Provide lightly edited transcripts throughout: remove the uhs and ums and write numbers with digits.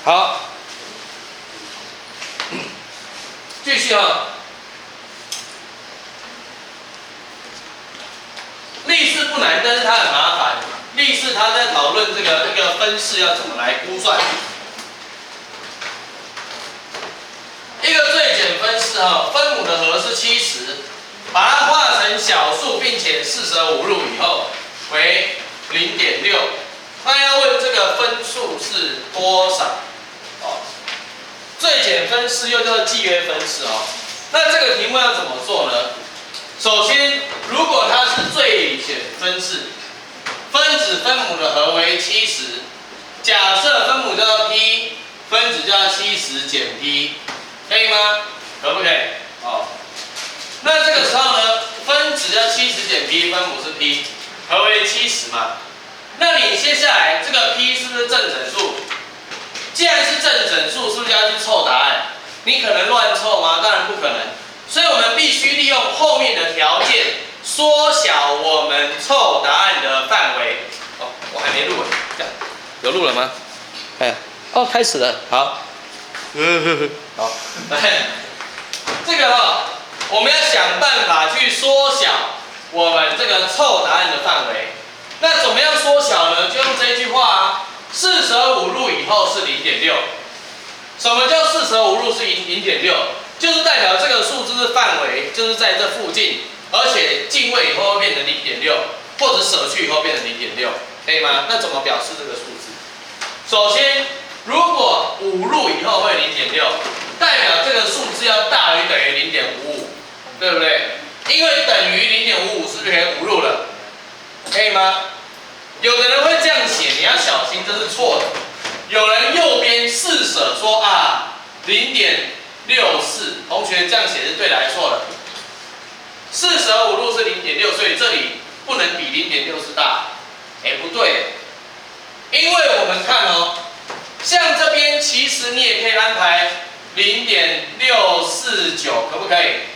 好，继续啊。例式不难，但是它很麻烦。例式它在讨论这个分式要怎么来估算。一个最简分式哈，分母的和是70，把它化成小数，并且4舍5入以后为0.6。那要问这个分数是多少？哦，最简分式又叫做契约分式哦。那这个题目要怎么做呢？首先，如果它是最简分式，分子分母的和为70，假设分母叫做 P， 分子叫70减 P， 可以吗？可不可以？哦，那这个时候呢，分子叫70减 P， 分母是 P， 和为70嘛。那你接下来这个 P 是不是正整数？既然是正整数，是不是要去凑答案？你可能乱凑吗？当然不可能。所以我们必须利用后面的条件，缩小我们凑答案的范围。哦，我还没录呢，这样有录了吗？哎，哦，开始了，好。好，来，这个我们要想办法去缩小我们这个凑答案的范围。那怎么样缩小呢？就用这句话啊，4舍5入以后是0.6。什么叫4舍5入是0.6？就是代表这个数字的范围就是在这附近，而且进位以后会变成0.6，或者舍去以后变成0.6，可以吗？那怎么表示这个数字？首先，如果5入以后会0.6，代表这个数字要大于等于0.55，对不对？因为等于0.55是不是可以5入了？可以吗？有的人会这样写，你要小心，这是错的。有人右边4舍说啊0.64，同学这样写是对的还是错的？4舍5入是0.6，所以这里不能比0.64大。不对，因为我们看哦，像这边其实你也可以安排0.649，可不可以？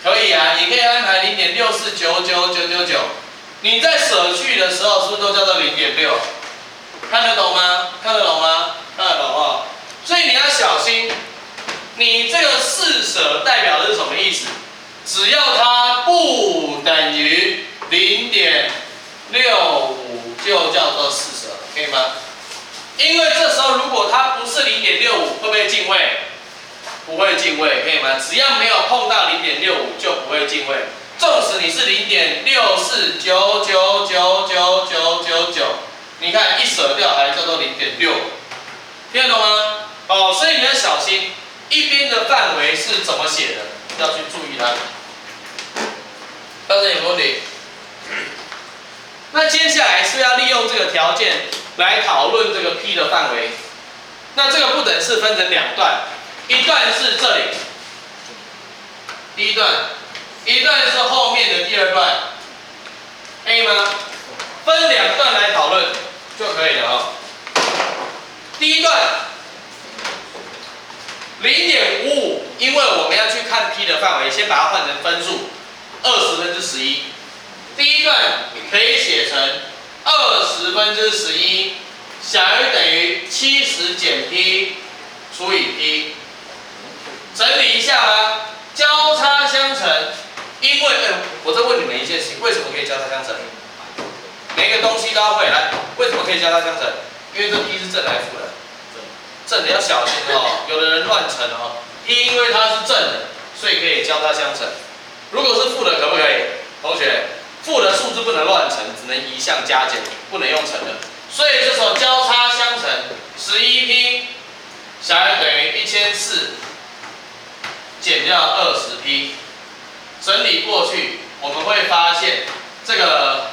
可以啊，也可以安排0.6499999。你在舍去的时候是不是都叫做0.6？看得懂吗？看得懂吗？看得懂哦。所以你要小心，你这个4舍代表的是什么意思？只要它不等于0.65，就叫做4舍，可以吗？因为这时候如果它不是0.65，会不会进位？不会进位，可以吗？只要没有碰到0.65，就不会进位。纵使你是0.649999999，你看一舍掉还叫做0.6，听得懂吗？哦，所以你要小心，一边的范围是怎么写的，要去注意它。到这里有没有问题？那接下来是要利用这个条件来讨论这个 P 的范围。那这个不等式分成2段，一段是这里，第一段。一段是后面的第2段，可以吗？分2段来讨论就可以了哦。第一段0.55，因为我们要去看 P 的范围，先把它换成分数，20/11。第一段可以写成20/11小于等于70减 P 除以 P。整理一下吧，交叉相乘。因为，我再问你们一件事情，为什么可以交叉相乘？每个东西都要会来，为什么可以交叉相乘？因为这 P 是正还是负的？正的要小心哦，有的人乱乘哦。P 因为它是正的，所以可以交叉相乘。如果是负的，可不可以？同学，负的数字不能乱乘，只能移项加减，不能用乘的。所以这时候交叉相乘，11P 小于等于1400减掉20P。整理过去，我们会发现这个，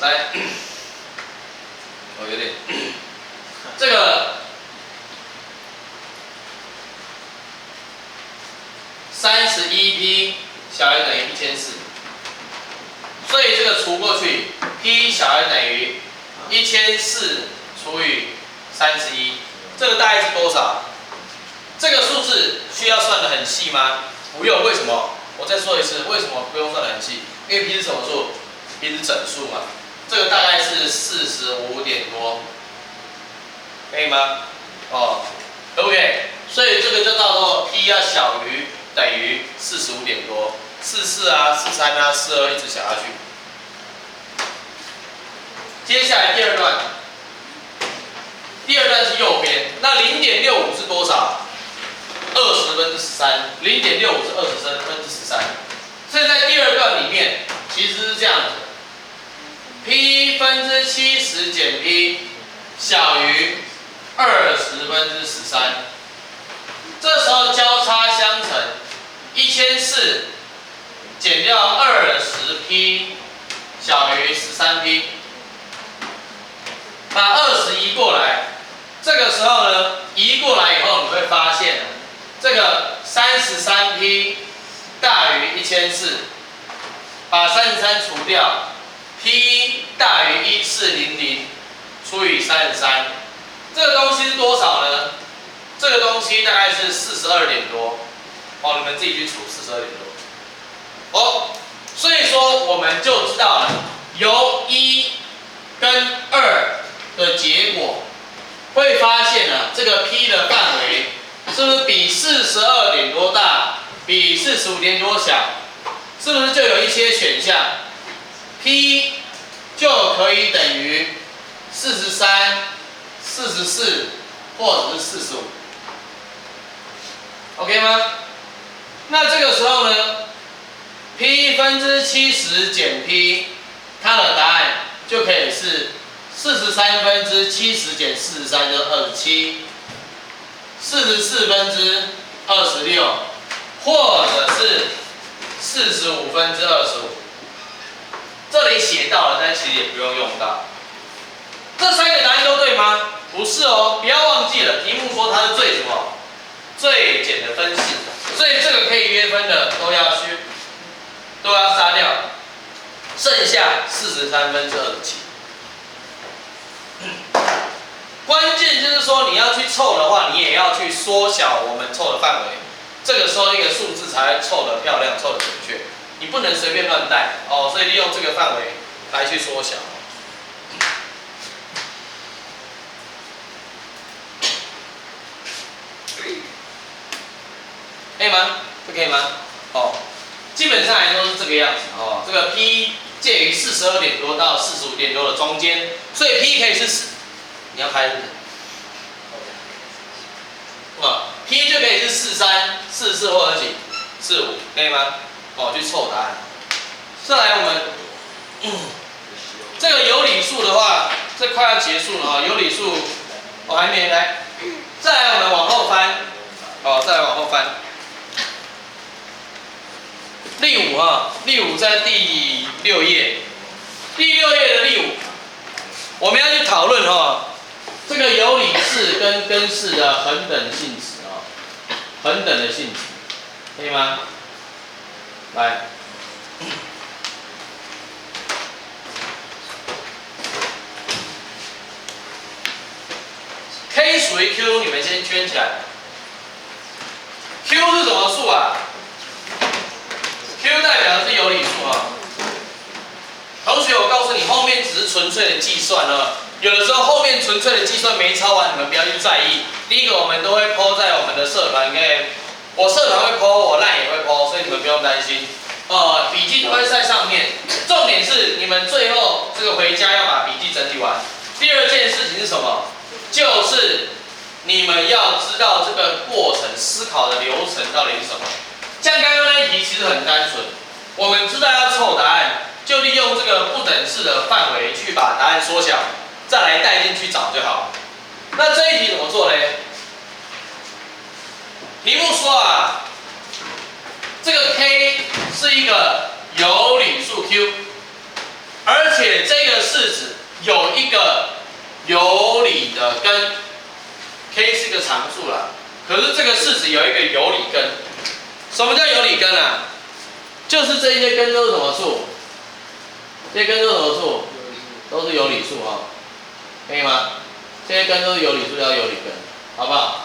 来，有点，这个31P 小于等于1400，所以这个除过去 ，P 小于等于1400除以31，这个大概是多少？这个数字需要算得很细吗？不用，为什么？我再说一次，为什么不用算得很细？因为 P 是什么数 ？P 是整数嘛。这个大概是45点多，可以吗？哦，可不可以？所以这个就叫做 P 要小于等于45点多，44啊、43啊、42一直小下去。接下来第二段，第二段是右边，那0.65是多少？20/13，0.65是20/13，所以在第二段里面其实是这样子 ，P/70 减 P 小于20/13，这时候交叉相乘，1400减掉20P 小于13P。把20移过来，这个时候呢，移过来以后，你会发现，这个33P 大于1400，把33除掉 ，P 大于1400除以33，这个东西是多少呢？这个东西大概是42点多，哦，你们自己去除42点多，哦，所以说我们就知道了，由1跟2。的结果会发现啊，这个 P 的范围是不是比42点多大，比45点多小？是不是就有一些选项 ，P 就可以等于43、44或者是45 ，OK 吗？那这个时候呢 ，P/70减 P， 它的答案就可以是。43/70减43就是27，44/26，或者是45/25。这里写到了，但其实也不用用到。这3个答案都对吗？不是哦，不要忘记了，题目说它是最什么？最简的分式，所以这个可以约分的都要杀掉，剩下43/27。关键就是说，你要去凑的话，你也要去缩小我们凑的范围。这个时候，一个数字才会凑得漂亮、凑得准确。你不能随便乱带哦，所以利用这个范围来去缩小。可以吗？这可以吗？哦，基本上来说是这个样子哦。这个 P 介于42点多到45点多的中间，所以 P 可以是你要开是不是？P 就可以是43、44或者几45，可以吗？哦，去凑答案。再来我们，这个有理数的话，这快要结束了啊、有理数我还没来。再来我们往后翻，再来往后翻。例5啊，例5在第6页，第6页的例5，我们要去讨论这个有理式跟根式的恒等性质恒等的性质，可以吗？来，K 属于 Q， 你们先圈起来。Q 是什么数啊 ？Q 代表的是有理数同学，我告诉你，后面只是纯粹的计算有的时候后面纯粹的计算没抄完，你们不要去在意。第一个，我们都会 po 在我们的社团，我社团会 po， 我 LINE 也会 po， 所以你们不用担心。笔记都会在上面。重点是你们最后这个回家要把笔记整理完。第二件事情是什么？就是你们要知道这个过程思考的流程到底是什么。像刚刚那一题其实很单纯，我们知道要凑答案，就利用这个不等式的范围去把答案缩小，再来带进去找就好。那这一题怎么做呢？题目说这个 K 是一个有理数 Q， 而且这个式子有一个有理的根 ，K 是个常数啦，可是这个式子有一个有理根。什么叫有理根啊？就是这些根都是什么数？这些根都是什么数？都是有理数可以吗？这些根都是有理数，叫有理根，好不好？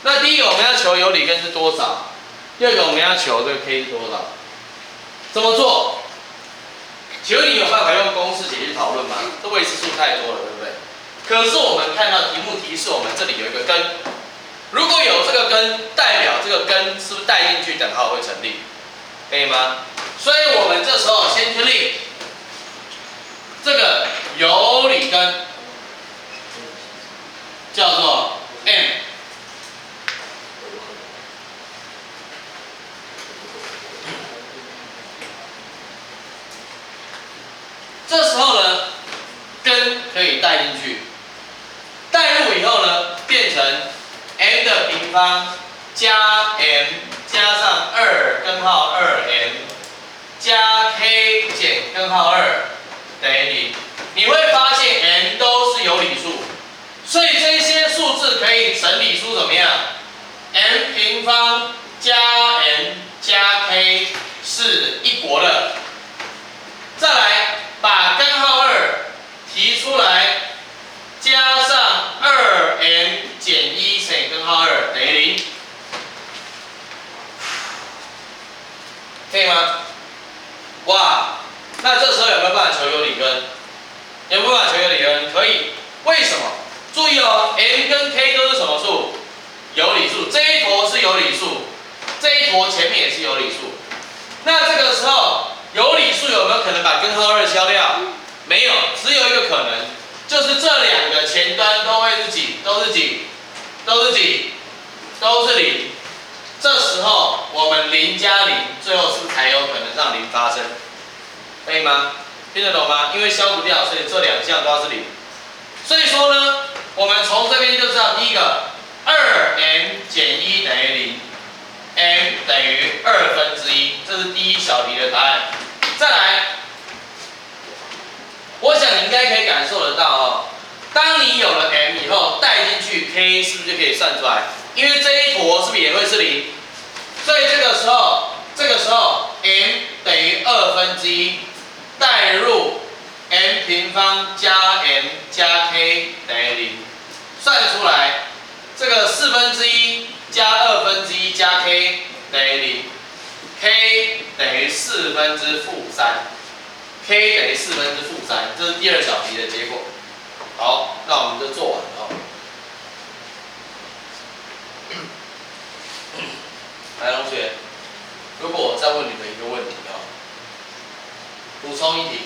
那第一个我们要求有理根是多少？第二个我们要求这个 K 是多少？怎么做？请问你有办法用公式解去讨论吗？这未知数太多了，对不对？可是我们看到题目提示我们这里有一个根，如果有这个根，代表这个根是不是带进去等号会成立，可以吗？所以我们这时候先确定这个有理根叫做 M。这时候呢，根可以带进去，带入以后呢，变成 m 的平方加 m 加上2根号2m 加 k 减根号2等于0。你会发现 m 都是有理数，所以这些数字可以整理出怎么样 ？m 平方加 m 加 k 是一国的。再来。把根号2提出来，加上2m 减1乘以根号2等于0，可以吗？哇，那这时候有没有办法求有理根？有没有办法求有理根？可以。为什么？注意哦 ，m 跟 k 都是什么数？有理数。这一坨是有理数，这一坨前面也是有理数。那这个时候。有理数有没有可能把根号2消掉？没有，只有一个可能，就是这两个前端都会是几？都是几？都是几？都是0。这时候我们0加0，最后是不是才有可能让0发生？可以吗？听得懂吗？因为消不掉，所以这两项都要是0。所以说呢，我们从这边就知道，第一个 2m 减1等于0，m 等于1/2，这是第一小题的答案。再来，我想你应该可以感受得到哦。当你有了 m 以后，带进去 k 是不是就可以算出来？因为这一坨是不是也会是0？所以这个时候 m 等于1/2，带入 m 平方加 m 加 k 等于0，算出来这个1/4加1/2加 k 等于0。k 等于4分之负3 ，k 等于4分之负3，这是第二小题的结果。好，那我们就做完了哦。来，同学，如果我再问你们一个问题哦，补充一题，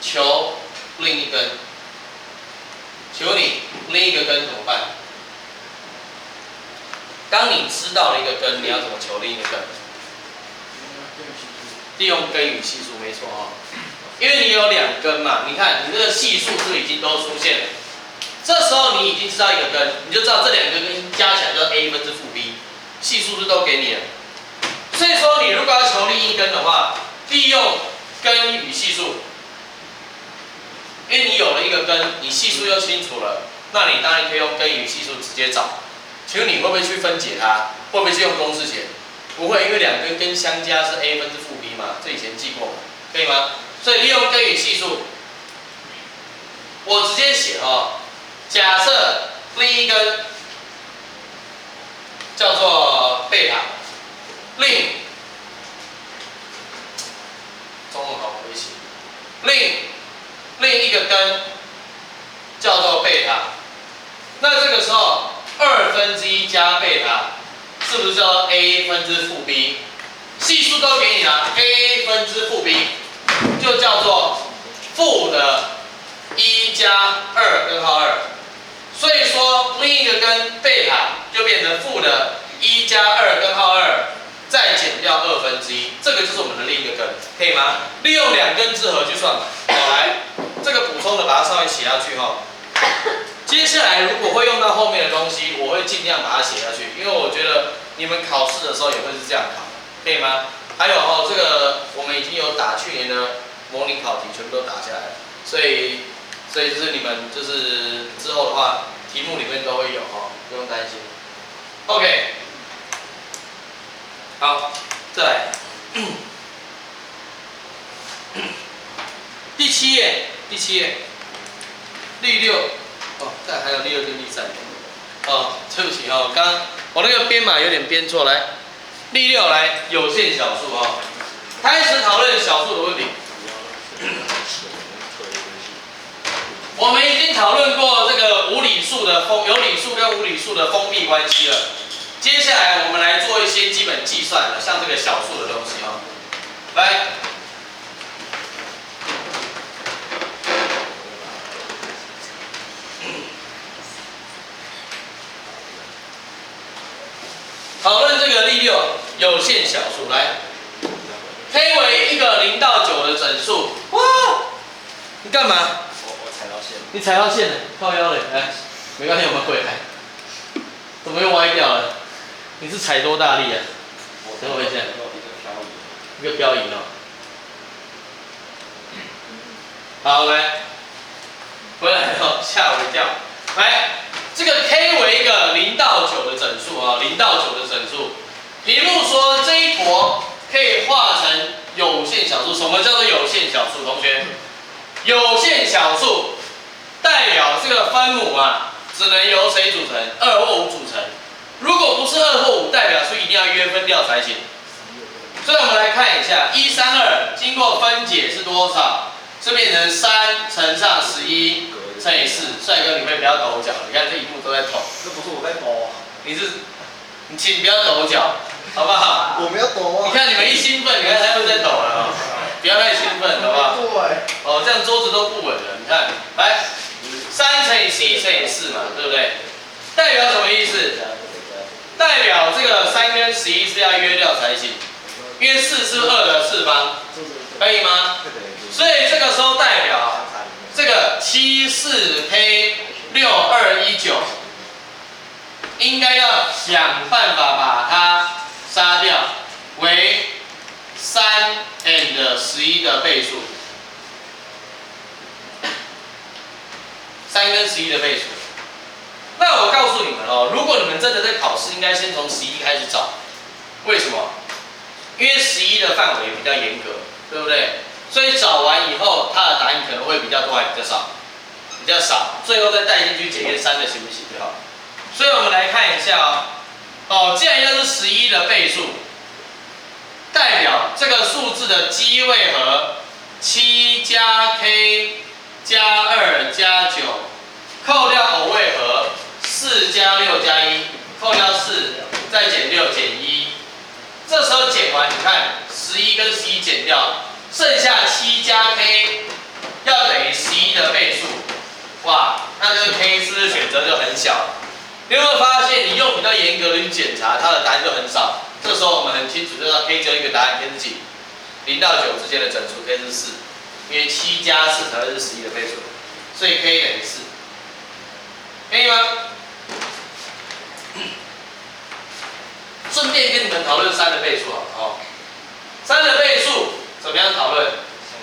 求另一根，求你另一个根怎么办？当你知道了一个根，你要怎么求另一个根？利用根与系数，没错哦。因为你有2根嘛，你看你这个系数是不是已经都出现了？这时候你已经知道一个根，你就知道这2个根加起来叫 a 分之负 b， 系数是都给你了。所以说你如果要求另一根的话，利用根与系数，因为你有了一个根，你系数又清楚了，那你当然可以用根与系数直接找。请问你会不会去分解它？会不会去用公式写？不会，因为2根根相加是 a 分之负 b 嘛，这以前记过嘛，可以吗？所以利用根与系数，我直接写哦。假设另一根叫做贝塔，中文好不会写，另一个根叫做贝塔，那这个时候1/2加贝塔。是不是叫做 a 分之负 b？ 系数都给你了 ，a 分之负 b 就叫做负的1加2根号2。所以说另一个根贝塔就变成负的1加2根号2，再减掉1/2，这个就是我们的另一个根，可以吗？利用2根之和去算吧。好，来，这个补充的把它稍微写下去哈。接下来如果会用到后面的东西，我会尽量把它写下去，因为我觉得你们考试的时候也会是这样考，可以吗？还有哦，这个我们已经有打去年的模拟考题，全部都打下来了，所以就是你们就是之后的话，题目里面都会有哦，不用担心。OK， 好，再来第七页，例6。哦，再还有例2跟例3。哦，对不起哦，刚刚我那个编码有点编错，来，例6来有限小数哦，开始讨论小数的问题。我们已经讨论过这个无理数的有理数跟无理数的封闭关系了。接下来我们来做一些基本计算的，像这个小数的东西哦。来，讨论这个例6有限小数。来 ，k 为一个0到9的整数。哇，你干嘛？我踩到线了。你踩到线了，靠腰了。来，没关系，我们回来。怎么又歪掉了？你是踩多大力啊？等我一下。一个漂移哦。好，来，回来哦，吓我一跳。来，这个 k 为一个0到9的整数啊，0到9的整数。题目说这一坨可以化成有限小数。什么叫做有限小数？同学，有限小数代表这个分母啊，只能由谁组成？2或5组成。如果不是2或5，代表是一定要约分掉才行。所以我们来看一下，132经过分解是多少？是变成3乘上11乘以4。帅哥，你们不要抖脚，你看这一幕都在抖。这不是我在抖啊。你请不要抖脚，好不好？我没有抖啊。你看你们一兴奋，你看他又在抖了哦，不要太兴奋，好不好？对。哦，这样桌子都不稳了。你看，来，3乘以11乘以4嘛，对不对？代表什么意思？代表这个3跟11是要约掉才行，因为4是2的次方，可以吗？所以这个时候代表这个74K 6219，应该要想办法把它杀掉，为3 and 11的倍数，3跟11的倍数。那我告诉你们哦，如果你们真的在考试，应该先从11开始找。为什么？因为11的范围比较严格，对不对？所以找完以后，它的答案可能会比较多，还比较少，比较少。最后再带进去检验3的行不行就好。所以我们来看一下哦。哦，既然要是11的倍数，代表这个数字的基位和7加 k 加2加9，扣掉偶位和4加6加1，扣掉4，再减6减1。这时候减完，你看11跟11减掉，剩下7加 k 要等于11的倍数。哇，那这个 k 是不是选择就很小？你有没有发现，你用比较严格的去检查，它的答案就很少。这时候我们很清楚知道 k 只有一个答案 k 是几？0到9之间的整数 k 是4，因为7加4才会是11的倍数，所以 k 等于4。可以吗？顺便跟你们讨论3的倍数哦。3的倍数怎么样讨论？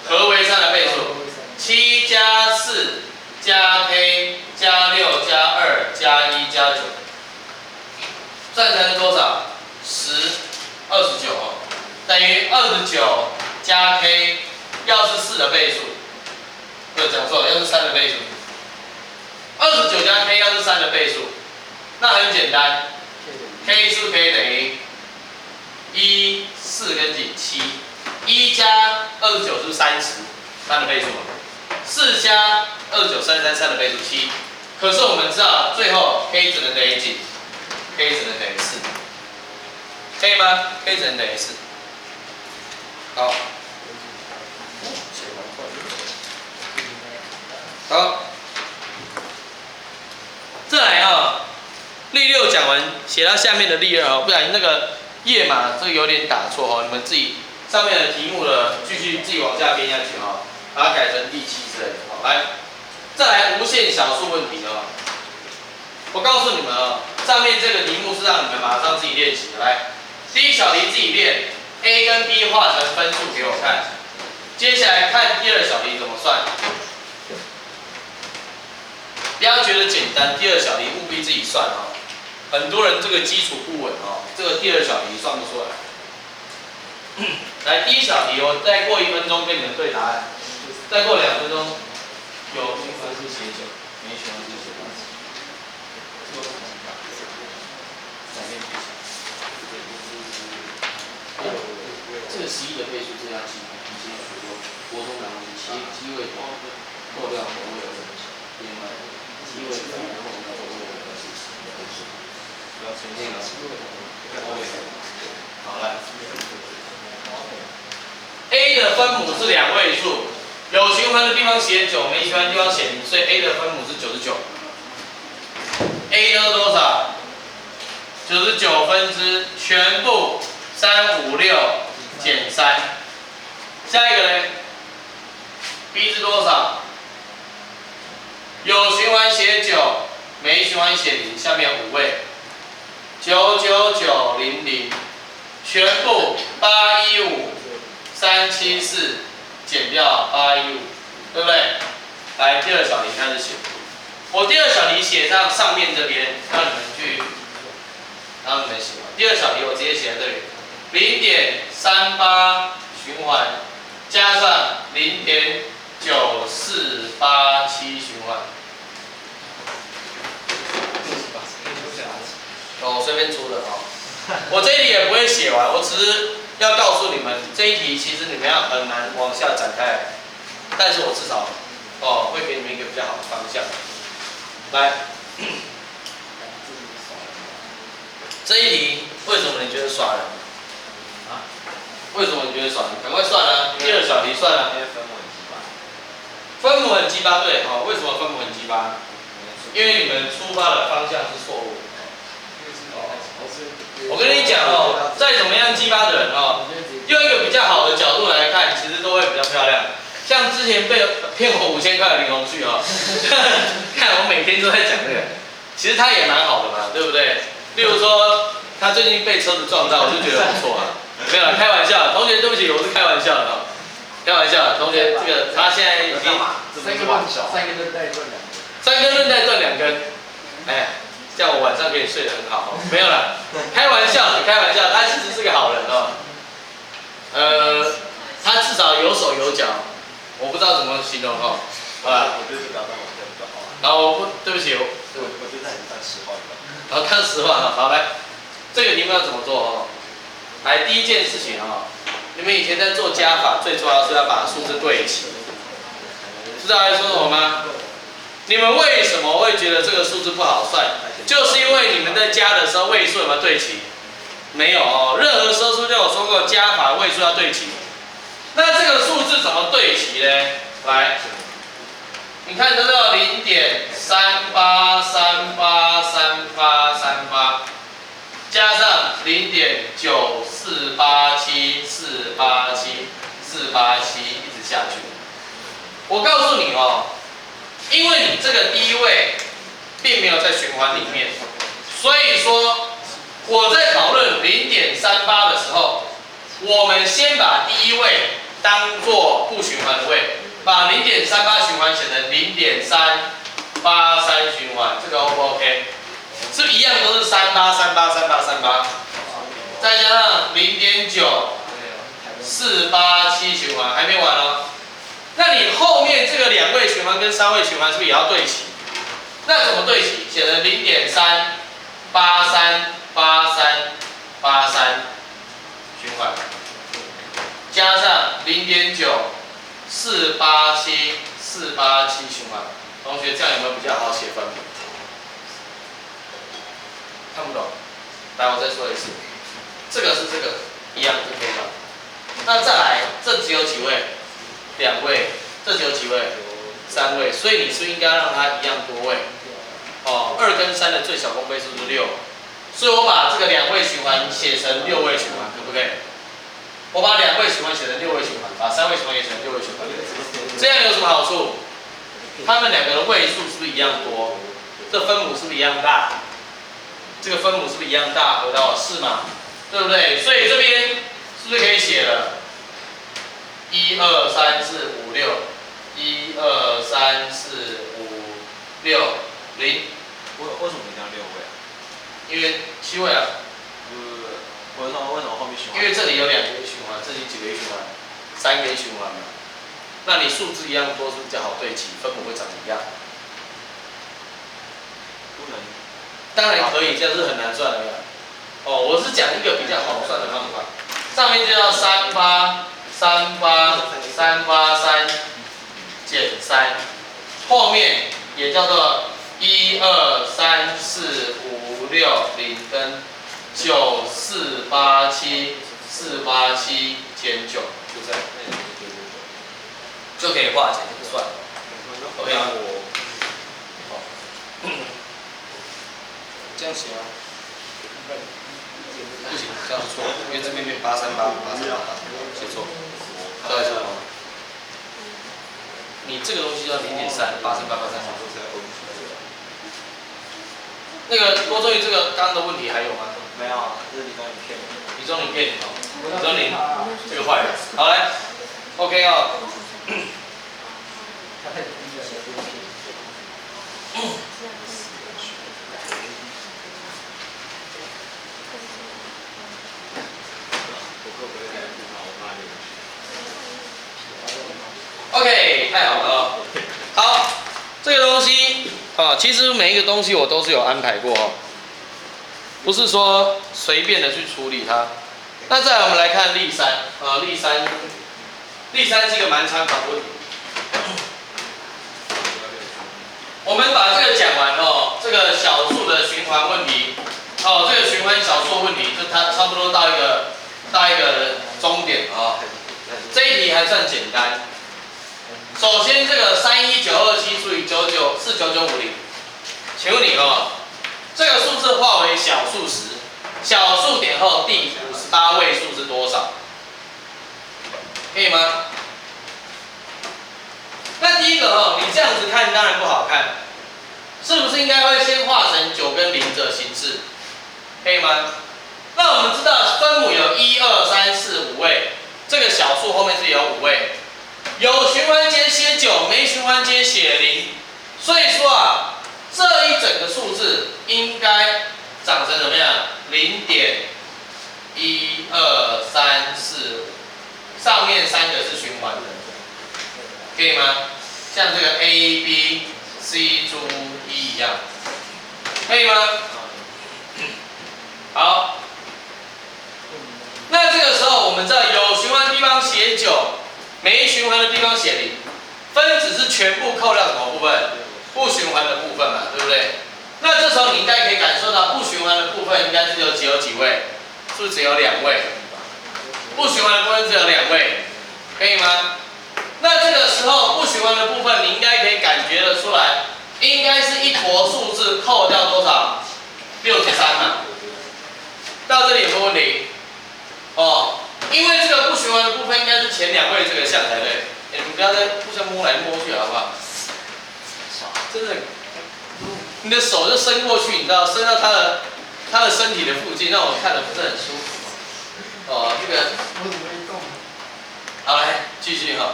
何为3的倍数？7加4加 k 加6加2加1加9，算成多少？29哦，等于29加 k， 要是4的倍数，对，讲错了，要是3的倍数。29加 k 要是3的倍数，那很简单 ，k 是不是可以等于1、4跟几7？1加29是不是30？3的倍数嘛。4加29、33，3的倍数7。可是我们知道最后 k 只能等于几 ？k 只能等于4，可以吗 ？k 只能等于4。好。好。再来啊，例6讲完，写到下面的例2哦，不然那个页码这个有点打错哦，你们自己上面的题目的继续自己往下编下去哦，把它改成第7之类的。好，来，再来无限小数问题哦。我告诉你们哦，上面这个题目是让你们马上自己练习的。来，第一小题自己练 ，A 跟 B 画成分数给我看。接下来看第2小题怎么算。不要觉得简单，第2小题务必自己算哦。很多人这个基础不稳哦，这个第2小题算不出来。来，第1小题我再过1分钟跟你们对答案，再过2分钟有新分数写9，没全部写8。这个11的倍数是要记，以前学过，国中的东西，基位扣掉偶位和。好来 ，A 的分母是2位数，有循环的地方写9，没循环的地方写0，所以 A 的分母是99。A 呢多少？99分之全部356减3。下一个呢 ？B 是多少？有循环写9，没循环写0，下面5位，99900，全部815374减掉815，对不对？来，第二小题开始写。我第二小题写上面这边，让你们写。第二小题我直接写在这里，0.38循环加上0.9487循环。我随便出的哦。我这一题也不会写完，我只是要告诉你们，这一题其实你们要很难往下展开，但是我至少会给你们一个比较好的方向。来，这一题为什么你觉得耍人？为什么你觉得耍人？赶快算啊！第二小题算啊。分母很鸡巴，对哦。为什么分母很鸡巴？因为你们出发的方向是错误的。我跟你讲哦，再怎么样鸡巴的人哦，用一个比较好的角度来看，其实都会比较漂亮。像之前被骗我5000块的林鸿旭哦，看我每天都在讲这个，其实他也蛮好的嘛，对不对？例如说他最近被车子撞到，我就觉得不错啊。没有啦，开玩笑，同学对不起，我是开玩笑的哦，开玩笑，同学这个他现在已经3根韧带断2根，3根韧带断2根，哎呀，这样我晚上可以睡得很好哦。没有啦，开玩笑，开玩笑，他其实是个好人哦。他至少有手有脚。我不知道怎么形容哦，好吧？我对这个当我比较好。然后对不起，我对他很当实话的。然后看实话啊，好来，这个题目要怎么做哦？来，第一件事情哦，你们以前在做加法，最重要是要把数字对齐。知道在说什么吗？你们为什么会觉得这个数字不好算？就是因为你们在加的时候位数有没有对齐？没有哦，任何时候是不是都有说过加法位数要对齐？那这个数字怎么对齐呢？来，你看这个0.38383838加上0.9487487487487一直下去。我告诉你哦，因为你这个第一位并没有在循环里面，所以说我在讨论0.38的时候，我们先把第一位当做不循环的位，把0.38循环写成0.383循环，这个 O 不 OK？ 是不是一样都是38383838，再加上0.9487循环，还没完哦。那你后面这个2位循环跟3位循环是不是也要对齐？那怎么对齐？写成0.3838383循环。加上0.9487487循环，同学这样有没有比较好写分母？看不懂？来，我再说一次，这个是这个一样就可以了。那再来，这只有几位？2位，这只有几位？3位，所以你是不是应该让它一样多位？哦，2跟3的最小公倍数是6，所以我把这个2位循环写成6位循环，可不可以？我把2位循环写成6位循环，把3位循环也写成6位循环，这样有什么好处？它们2个的位数是不是一样多？这分母是不是一样大？这个分母是不是一样大？回答我是吗？对不对？所以这边是不是可以写了？1、2、3、4、5、6，1、2、3、4、5、6、0。为什么一定要6位啊？因为7位啊。为什么后面循环？因为这里有2个循环，这里几个循环？3个循环嘛。那你数字一样多，是不是比较好对齐？分母会长一样？不能。当然可以，这样是很难算的。哦，我是讲一个比较好算的方法。上面就叫38383减3，后面也叫做1、2、3、4、5、560跟9487减9，就可以化简算。OK 吗？这样写吗？不行，这样是错，因为这边变838，写错，再来一次。你这个东西要0.3，83883。那个多周瑜这个刚刚的问题还有吗？没有啊，这是李宗颖骗我。李宗颖骗你哦，李宗颖这个坏人。好来 ，OK 哦。OK， 太好了哦。好，这个东西啊，其实每一个东西我都是有安排过哦，不是说随便的去处理它。那再来我们来看例3啊，例3是一个蛮常考的问题。我们把这个讲完哦，这个小数的循环问题，哦，这个循环小数问题，就它差不多到一个终点啊。这一题还算简单。首先，这个31927除以49950，请问你哦，这个数字化为小数时，小数点后第58位数是多少？可以吗？那第一个哦，你这样子看当然不好看，是不是应该会先化成9跟0的形式？可以吗？那我们知道分母有1、2、3、4、5位，这个小数后面是有5位。有循环节写9，没循环节写0，所以说啊，这一整个数字应该长成怎么样？0.1、2、3、4，上面3个是循环的，可以吗？像这个 A、B、C、D、E 一样，可以吗？好，那这个时候我们知道有循环地方写9。没循环的地方写0，分子是全部扣掉什么部分？不循环的部分嘛，对不对？那这时候你应该可以感受到不循环的部分应该是有几位？是不是只有2位？不循环的部分只有2位，可以吗？那这个时候不循环的部分，你应该可以感觉得出来，应该是一坨数字扣掉多少？63嘛。到这里有没有问题？哦。因为这个不循环的部分应该是前2位这个项才对，你们不要再互相摸来摸去好不好？真的，你的手就伸过去，你知道，伸到他的身体的附近，让我看的不是很舒服。哦，这个，好来继续哈，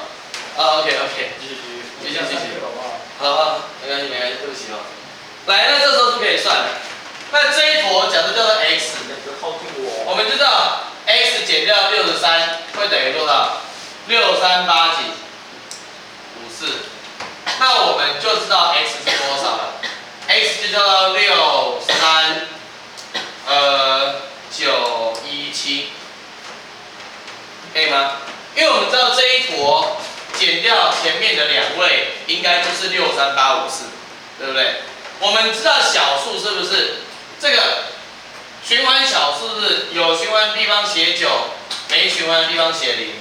啊 OK， 继续，好，没关系，对不起哦。来，那这时候是可以算的。那这一坨假设叫做 x， 我们就知道。x 减掉63会等于多少？638几？54。那我们就知道 x 是多少了。x 就叫做63917，可以吗？因为我们知道这一坨减掉前面的2位，应该就是63854，对不对？我们知道小数是不是这个？循环小数是有循环的地方写9，没循环的地方写0，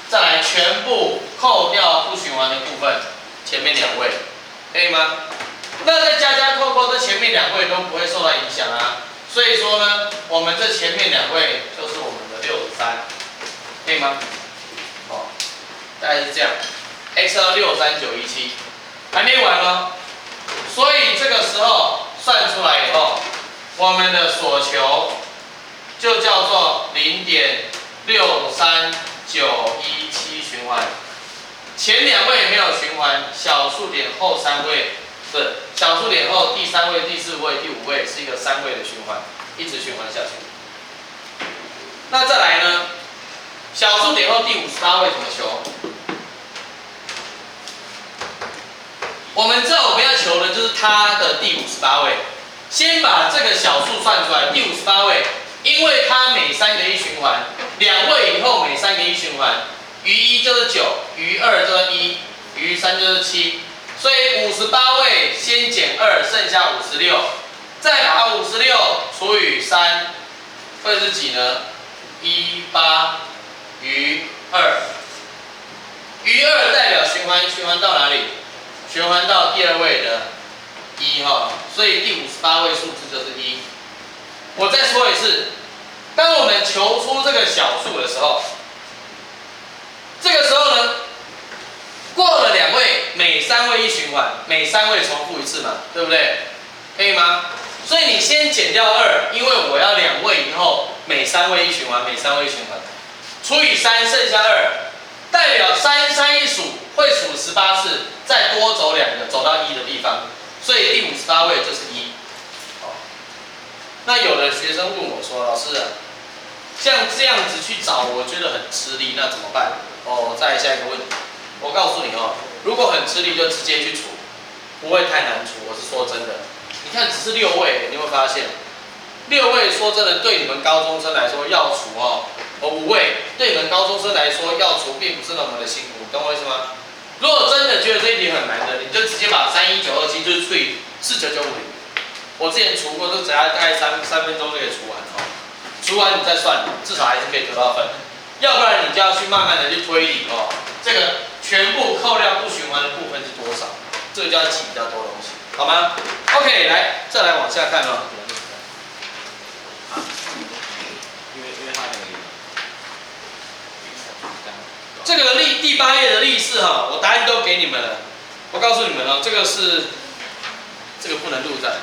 再来全部扣掉不循环的部分，前面2位，可以吗？那再加扣，这前面2位都不会受到影响啊。所以说呢，我们这前面2位就是我们的63，可以吗？哦，大概是这样。x 到63917，还没完哦。所以这个时候算出来以后。我们的所求就叫做0.63917循环，前2位没有循环，小数点后3位，是小数点后第3位、第4位、第5位是一个3位的循环，一直循环下去。那再来呢？小数点后第58位怎么求？我们知道我们要求的就是它的第58位。先把这个小数算出来，第58位，因为它每3个1循环，2位以后每3个1循环，余1就是9，余2就是1，余3就是7，所以58位先减2，剩下56，再把56除以3，会是几呢？18余2。余2代表循环到哪里？循环到第二位的1哈，所以第58位数字就是1。我再说一次，当我们求出这个小数的时候，这个时候呢，过了2位，每3位一循环，每3位重复一次嘛，对不对？可以吗？所以你先减掉2，因为我要2位以后每3位一循环，每3位一循环，除以3，剩下2，代表3一数会数18次，再多走2个，走到1的地方，所以第58位就是1。那有的学生问我说，老师啊，像这样子去找，我觉得很吃力，那怎么办？哦，再来下一个问题，我告诉你哦，如果很吃力就直接去除，不会太难除，我是说真的。你看只是6位，你会发现，6位说真的，对你们高中生来说要除哦，5位对你们高中生来说要除并不是那么的辛苦，懂我意思吗？如果真的觉得这一题很难的，你就直接把31927就是除以49950。我之前除过，都只要大概3分钟就可以除完哦。除完你再算，至少还是可以得到分。要不然你就要去慢慢的去推理哦，这个全部扣掉不循环的部分是多少？这个就要记比较多东西，好吗 ？OK， 来，再来往下看哦。因为它那个这个第8页的例式哈，我答案都给你们了。我告诉你们哦，这个不能录在。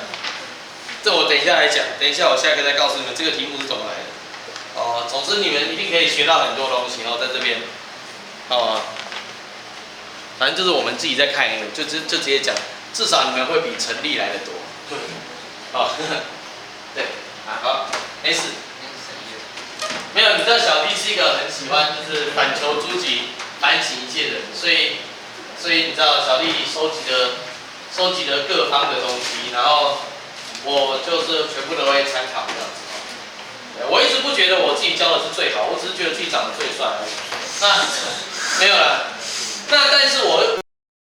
这我等一下来讲，等一下我下一个再告诉你们这个题目是怎么来的。哦，总之你们一定可以学到很多东西哦，在这边。哦，反正就是我们自己在看一个，就直接讲，至少你们会比陈立来的多。哦，对，好，没事。没有，你知道小弟是一个很喜欢就是反求诸己、反省一切的人，所以你知道小弟收集了各方的东西，然后我就是全部都会参考这样子。我一直不觉得我自己教的是最好，我只是觉得自己长得最帅而已。那没有了。那但是我